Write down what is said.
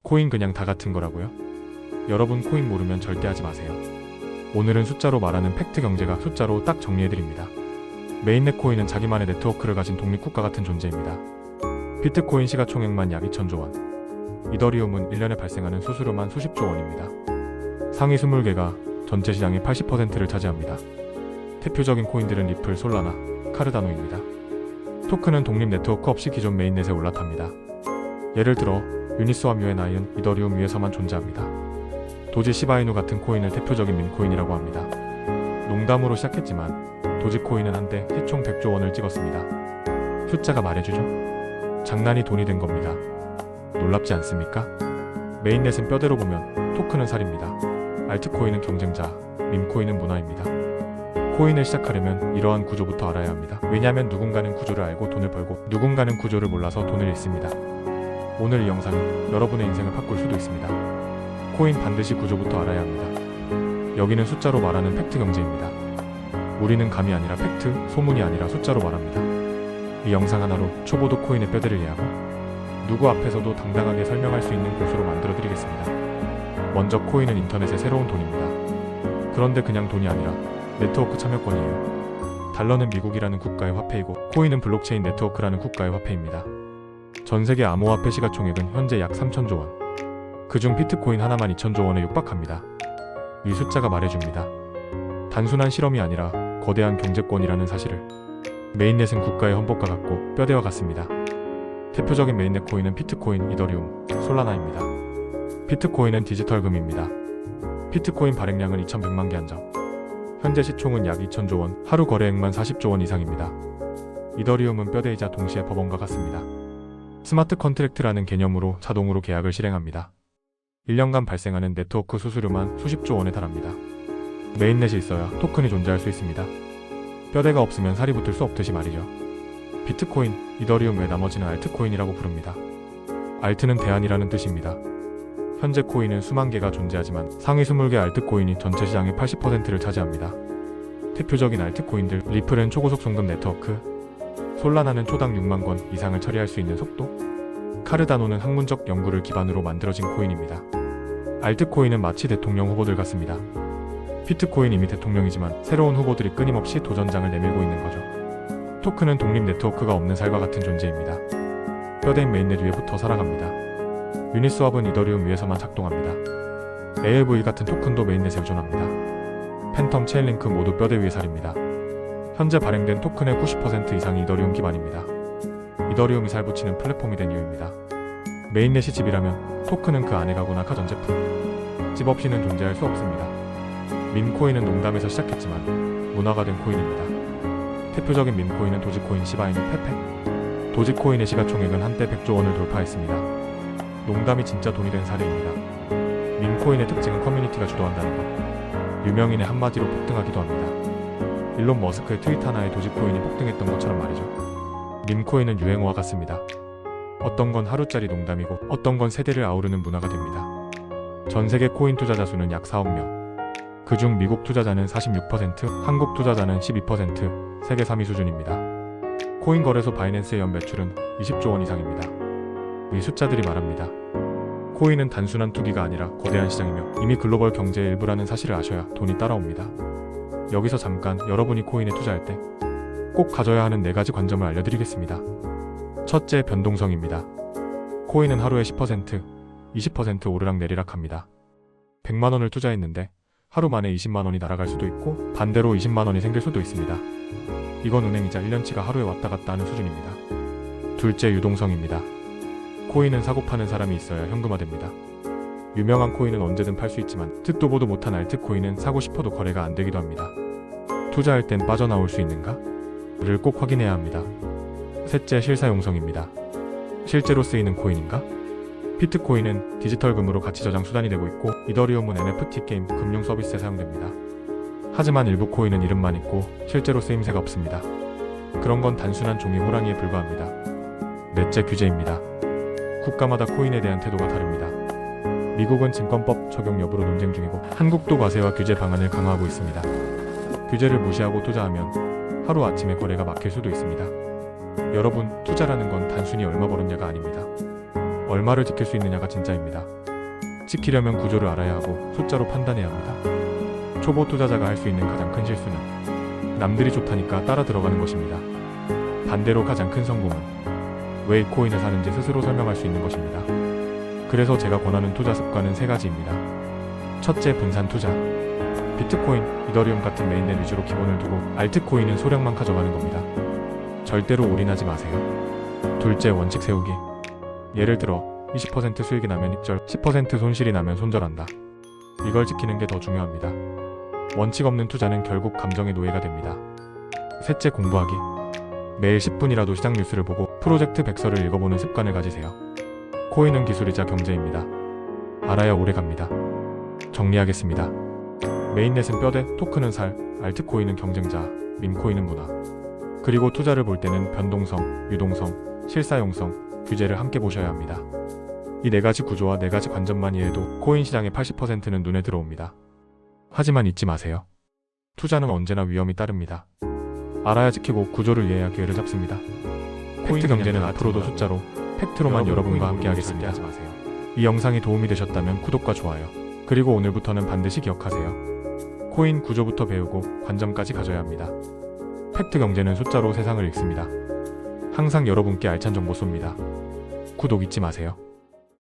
코인 그냥 다 같은 거라고요? 여러분 코인 모르면 절대 하지 마세요. 오늘은 숫자로 말하는 팩트 경제학 숫자로 딱 정리해드립니다. 메인넷 코인은 자기만의 네트워크를 가진 독립국가 같은 존재입니다. 비트코인 시가총액만 약 2천조 원. 이더리움은 1년에 발생하는 수수료만 수십조 원입니다. 상위 20개가 전체 시장의 80%를 차지합니다. 대표적인 코인들은 리플, 솔라나, 카르다노입니다. 토큰은 독립 네트워크 없이 기존 메인넷에 올라탑니다. 예를 들어 유니스왑 UNI은 이더리움 위에서만 존재합니다. 도지 시바이누 같은 코인을 대표적인 밈코인이라고 합니다. 농담으로 시작했지만 도지코인은 한때 시총 100조 원을 찍었습니다. 숫자가 말해주죠? 장난이 돈이 된 겁니다. 놀랍지 않습니까? 메인넷은 뼈대로 보면 토큰은 살입니다. 알트코인은 경쟁자, 밈코인은 문화입니다. 코인을 시작하려면 이러한 구조부터 알아야 합니다. 왜냐하면 누군가는 구조를 알고 돈을 벌고 누군가는 구조를 몰라서 돈을 잃습니다. 오늘 이 영상은 여러분의 인생을 바꿀 수도 있습니다. 코인 반드시 구조부터 알아야 합니다. 여기는 숫자로 말하는 팩트 경제입니다. 우리는 감이 아니라 팩트, 소문이 아니라 숫자로 말합니다. 이 영상 하나로 초보도 코인의 뼈대를 이해하고 누구 앞에서도 당당하게 설명할 수 있는 곳으로 만들어드리겠습니다. 먼저 코인은 인터넷의 새로운 돈입니다. 그런데 그냥 돈이 아니라 네트워크 참여권이에요. 달러는 미국이라는 국가의 화폐이고 코인은 블록체인 네트워크라는 국가의 화폐입니다. 전세계 암호화폐 시가총액은 현재 약 3천조 원. 그중 비트코인 하나만 2천조 원에 육박합니다. 이 숫자가 말해줍니다. 단순한 실험이 아니라 거대한 경제권이라는 사실을. 메인넷은 국가의 헌법과 같고 뼈대와 같습니다. 대표적인 메인넷 코인은 비트코인, 이더리움, 솔라나입니다. 비트코인은 디지털 금입니다. 비트코인 발행량은 2100만 개 한정. 현재 시총은 약 2천조 원, 하루 거래액만 40조 원 이상입니다. 이더리움은 뼈대이자 동시에 법원과 같습니다. 스마트 컨트랙트라는 개념으로 자동으로 계약을 실행합니다. 1년간 발생하는 네트워크 수수료만 수십조 원에 달합니다. 메인넷이 있어야 토큰이 존재할 수 있습니다. 뼈대가 없으면 살이 붙을 수 없듯이 말이죠. 비트코인, 이더리움 외 나머지는 알트코인이라고 부릅니다. 알트는 대안이라는 뜻입니다. 현재 코인은 수만 개가 존재하지만 상위 20개 알트코인이 전체 시장의 80%를 차지합니다. 대표적인 알트코인들, 리플은 초고속 송금 네트워크, 솔라나는 초당 6만 건 이상을 처리할 수 있는 속도, 카르다노는 학문적 연구를 기반으로 만들어진 코인입니다. 알트코인은 마치 대통령 후보들 같습니다. 비트코인 이미 대통령이지만 새로운 후보들이 끊임없이 도전장을 내밀고 있는 거죠. 토큰은 독립 네트워크가 없는 살과 같은 존재입니다. 뼈대인 메인넷 위에 붙어 살아갑니다. 유니스왑은 이더리움 위에서만 작동합니다. ALV 같은 토큰도 메인넷에 의존합니다. 팬텀, 체인링크 모두 뼈대 위에 살입니다. 현재 발행된 토큰의 90% 이상이 이더리움 기반입니다. 이더리움이 살붙이는 플랫폼이 된 이유입니다. 메인넷이 집이라면 토큰은 그 안에 가구나 가전제품. 집 없이는 존재할 수 없습니다. 밈코인은 농담에서 시작했지만 문화가 된 코인입니다. 대표적인 밈코인은 도지코인, 시바이누, 페페. 도지코인의 시가총액은 한때 100조 원을 돌파했습니다. 농담이 진짜 돈이 된 사례입니다. 밈코인의 특징은 커뮤니티가 주도한다는 것. 유명인의 한마디로 폭등하기도 합니다. 일론 머스크의 트윗 하나에 도지코인이 폭등했던 것처럼 말이죠. 밈코인은 유행어와 같습니다. 어떤 건 하루짜리 농담이고 어떤 건 세대를 아우르는 문화가 됩니다. 전 세계 코인 투자자 수는 약 4억 명. 그중 미국 투자자는 46%, 한국 투자자는 12%, 세계 3위 수준입니다. 코인 거래소 바이낸스의 연 매출은 20조 원 이상입니다. 이 숫자들이 말합니다. 코인은 단순한 투기가 아니라 거대한 시장이며 이미 글로벌 경제의 일부라는 사실을 아셔야 돈이 따라옵니다. 여기서 잠깐 여러분이 코인에 투자할 때 꼭 가져야 하는 4가지 관점을 알려드리겠습니다. 첫째, 변동성입니다. 코인은 하루에 10%, 20% 오르락내리락합니다. 100만 원을 투자했는데 하루 만에 20만 원이 날아갈 수도 있고 반대로 20만 원이 생길 수도 있습니다. 이건 은행이자 1년치가 하루에 왔다 갔다 하는 수준입니다. 둘째, 유동성입니다. 코인은 사고 파는 사람이 있어야 현금화됩니다. 유명한 코인은 언제든 팔 수 있지만 듣도 보도 못한 알트코인은 사고 싶어도 거래가 안 되기도 합니다. 투자할 땐 빠져나올 수 있는가? 를 꼭 확인해야 합니다. 셋째, 실사용성입니다. 실제로 쓰이는 코인인가? 비트코인은 디지털 금으로 가치 저장 수단이 되고 있고 이더리움은 NFT 게임 금융 서비스에 사용됩니다. 하지만 일부 코인은 이름만 있고 실제로 쓰임새가 없습니다. 그런 건 단순한 종이 호랑이에 불과합니다. 넷째, 규제입니다. 국가마다 코인에 대한 태도가 다릅니다. 미국은 증권법 적용 여부로 논쟁 중이고 한국도 과세와 규제 방안을 강화하고 있습니다. 규제를 무시하고 투자하면 하루아침에 거래가 막힐 수도 있습니다. 여러분, 투자라는 건 단순히 얼마 벌었냐가 아닙니다. 얼마를 지킬 수 있느냐가 진짜입니다. 지키려면 구조를 알아야 하고 숫자로 판단해야 합니다. 초보 투자자가 할 수 있는 가장 큰 실수는 남들이 좋다니까 따라 들어가는 것입니다. 반대로 가장 큰 성공은 왜 이 코인을 사는지 스스로 설명할 수 있는 것입니다. 그래서 제가 권하는 투자 습관은 3가지입니다. 첫째, 분산 투자. 비트코인, 이더리움 같은 메인넷 위주로 기본을 두고 알트코인은 소량만 가져가는 겁니다. 절대로 올인하지 마세요. 둘째, 원칙 세우기. 예를 들어 20% 수익이 나면 입절, 10% 손실이 나면 손절한다. 이걸 지키는 게 더 중요합니다. 원칙 없는 투자는 결국 감정의 노예가 됩니다. 셋째, 공부하기. 매일 10분이라도 시장 뉴스를 보고 프로젝트 백서를 읽어보는 습관을 가지세요. 코인은 기술이자 경제입니다. 알아야 오래 갑니다. 정리하겠습니다. 메인넷은 뼈대, 토큰은 살, 알트코인은 경쟁자, 밈코인은 문화. 그리고 투자를 볼 때는 변동성, 유동성, 실사용성, 규제를 함께 보셔야 합니다. 이 4가지 구조와 4가지 관점만 이해해도 코인 시장의 80%는 눈에 들어옵니다. 하지만 잊지 마세요. 투자는 언제나 위험이 따릅니다. 알아야 지키고 구조를 이해해야 기회를 잡습니다. 팩트 경제는 앞으로도 숫자로, 팩트로만 여러분과 함께 하겠습니다. 이 영상이 도움이 되셨다면 구독과 좋아요, 그리고 오늘부터는 반드시 기억하세요. 코인 구조부터 배우고 관점까지 가져야 합니다. 팩트 경제는 숫자로 세상을 읽습니다. 항상 여러분께 알찬 정보 쏩니다. 구독 잊지 마세요.